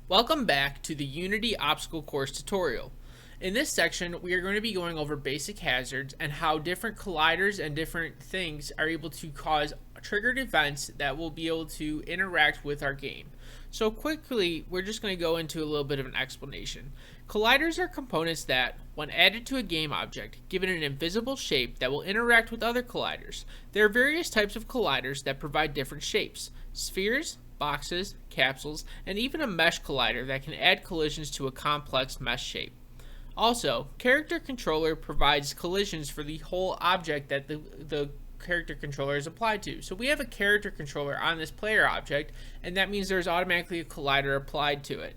Welcome back to the Unity Obstacle Course tutorial. In this section, we are going to be going over basic hazards and how different colliders and different things are able to cause triggered events that will be able to interact with our game. So quickly, we're just going to go into a little bit of an explanation. Colliders are components that, when added to a game object, give it an invisible shape that will interact with other colliders. There are various types of colliders that provide different shapes: spheres, boxes, capsules, and even a mesh collider that can add collisions to a complex mesh shape. Also, Character Controller provides collisions for the whole object that the character controller is applied to. So we have a character controller on this player object, and that means there's automatically a collider applied to it.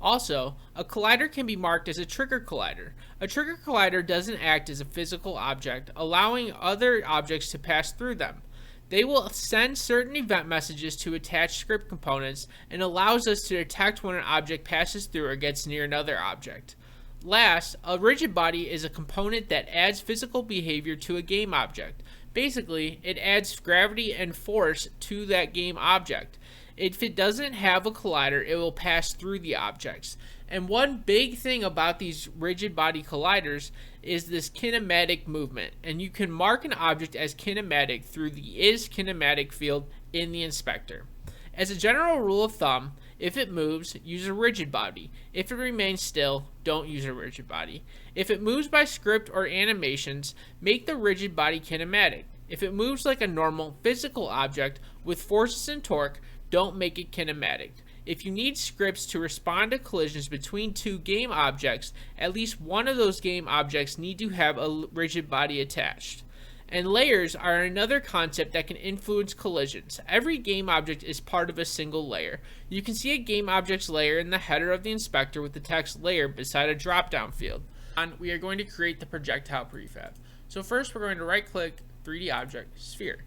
Also, a collider can be marked as a trigger collider. A trigger collider doesn't act as a physical object, allowing other objects to pass through them. They will send certain event messages to attached script components and allows us to detect when an object passes through or gets near another object. Last, a rigid body is a component that adds physical behavior to a game object. Basically, it adds gravity and force to that game object. If it doesn't have a collider, it will pass through the objects. And one big thing about these rigid body colliders is this kinematic movement. And you can mark an object as kinematic through the isKinematic field in the inspector. As a general rule of thumb, if it moves, use a rigid body. If it remains still, don't use a rigid body. If it moves by script or animations, make the rigid body kinematic. If it moves like a normal physical object with forces and torque, don't make it kinematic. If you need scripts to respond to collisions between two game objects, at least one of those game objects need to have a rigid body attached. And layers are another concept that can influence collisions. Every game object is part of a single layer. You can see a game object's layer in the header of the inspector with the text layer beside a drop-down field. And we are going to create the projectile prefab. So first we're going to right click 3D object sphere.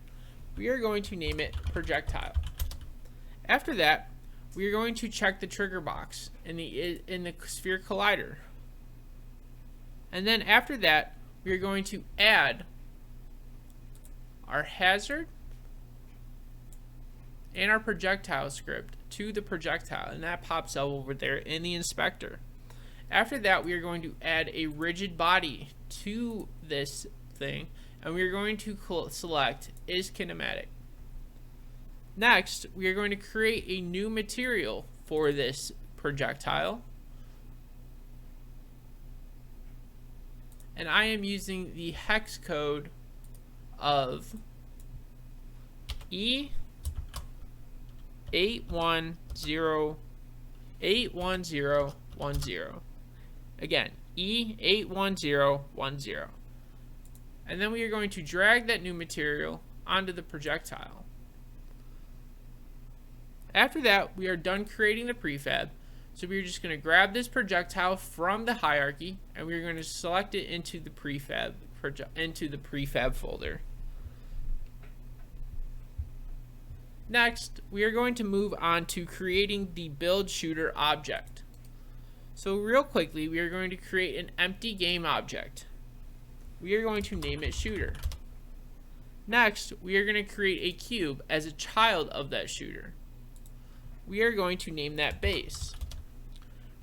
We are going to name it projectile. After that, we are going to check the trigger box in the sphere collider. And then after that, we are going to add our hazard and our projectile script to the projectile, and that pops up over there in the inspector. After that, we are going to add a rigid body to this thing, and we are going to select isKinematic. Next, we are going to create a new material for this projectile, and I am using the hex code of E81010. Again, E81010. And then we are going to drag that new material onto the projectile. After that, we are done creating the prefab. So we're just going to grab this projectile from the hierarchy, and we're going to select it into the prefab folder. Next, we are going to move on to creating the build shooter object. So real quickly, we are going to create an empty game object. We are going to name it shooter. Next, we are going to create a cube as a child of that shooter. We are going to name that base.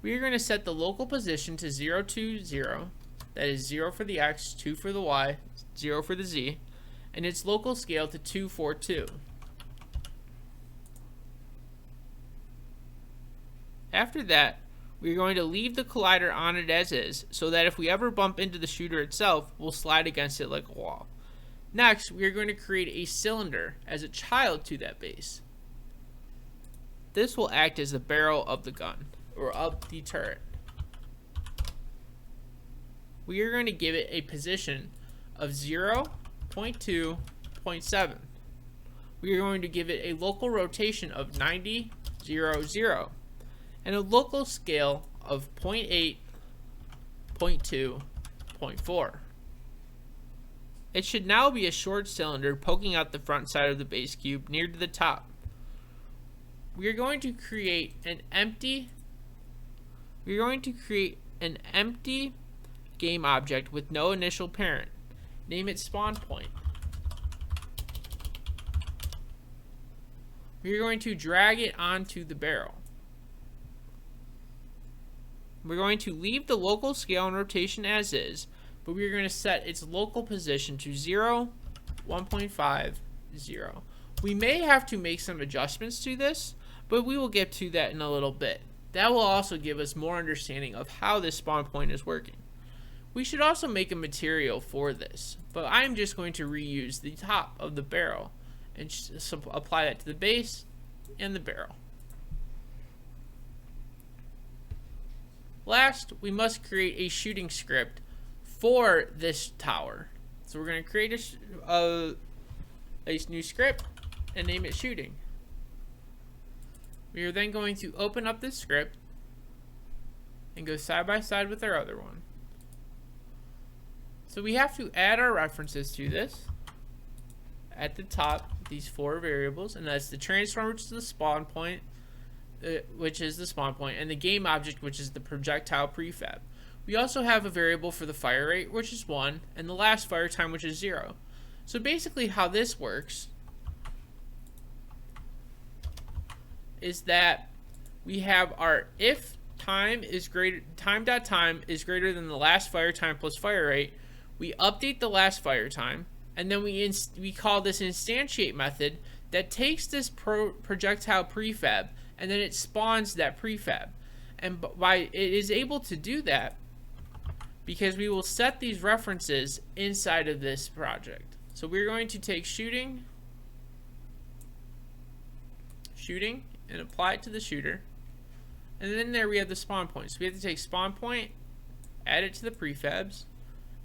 We are going to set the local position to 0, 2, 0. That is 0 for the X, 2 for the Y, 0 for the Z, and its local scale to 2, 4, 2. After that, we are going to leave the collider on it as is, so that if we ever bump into the shooter itself, we'll slide against it like a wall. Next, we are going to create a cylinder as a child to that base. This will act as the barrel of the gun, or of the turret. We are going to give it a position of 0, 0.2, 0.7. We are going to give it a local rotation of 90, 0, 0, and a local scale of 0.8, 0.2, 0.4. It should now be a short cylinder poking out the front side of the base cube near to the top. We are going to create an empty game object with no initial parent. Name it spawn point. We are going to drag it onto the barrel. we're going to leave the local scale and rotation as is, but we're going to set its local position to 0, 1.5, 0. We may have to make some adjustments to this, but we will get to that in a little bit. That will also give us more understanding of how this spawn point is working. We should also make a material for this, but I'm just going to reuse the top of the barrel and just apply that to the base and the barrel. Last, we must create a shooting script for this tower. So we're going to create a new script and name it shooting. We are then going to open up this script and go side by side with our other one. So we have to add our references to this at the top, these 4 variables, and that's the transform, which is the spawn point, and the game object, which is the projectile prefab. We also have a variable for the fire rate, which is 1, and the last fire time, which is 0. So basically how this works is that we have our if time.time is greater than the last fire time plus fire rate, we update the last fire time, and then we call this instantiate method that takes this projectile prefab and then it spawns that prefab. And it is able to do that because we will set these references inside of this project. So we're going to take shooting and apply it to the shooter, and then there we have the spawn point. So we have to take spawn point, add it to the prefabs,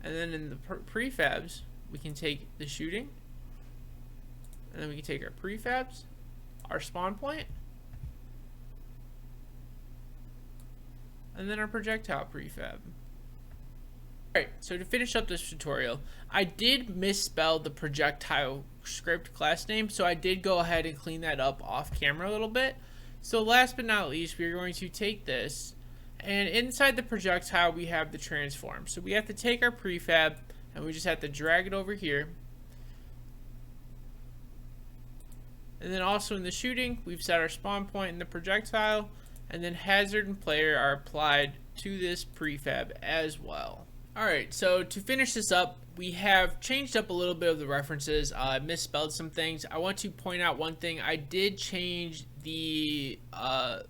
and then in the prefabs we can take the shooting, and then we can take our prefabs, our spawn point, and then our projectile prefab. Alright, so to finish up this tutorial, I did misspell the projectile script class name, so I did go ahead and clean that up off camera a little bit. So last but not least, we're going to take this, and inside the projectile we have the transform. So we have to take our prefab and we just have to drag it over here. And then also in the shooting, we've set our spawn point in the projectile, and then hazard and player are applied to this prefab as well. Alright, so to finish this up, we have changed up a little bit of the references. I misspelled some things. I want to point out one thing. I did change a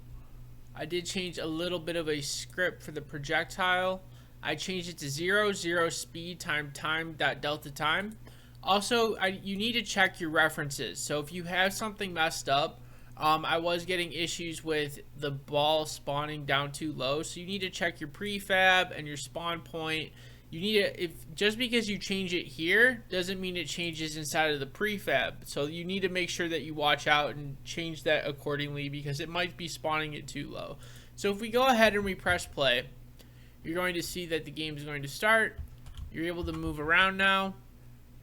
little bit of a script for the projectile. I changed it to 0, 0 speed time dot delta time. Also, you need to check your references. So if you have something messed up, I was getting issues with the ball spawning down too low, so you need to check your prefab and your spawn point. You need to, just because you change it here doesn't mean it changes inside of the prefab. So you need to make sure that you watch out and change that accordingly, because it might be spawning it too low. So if we go ahead and we press play, you're going to see that the game is going to start. You're able to move around now,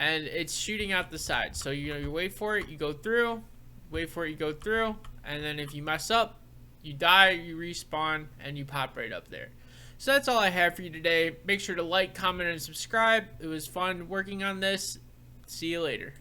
and it's shooting out the side. So you wait for it, you go through. Wait for it, you go through, and then if you mess up, you die, you respawn, and you pop right up there. So that's all I have for you today. Make sure to like, comment, and subscribe. It was fun working on this. See you later.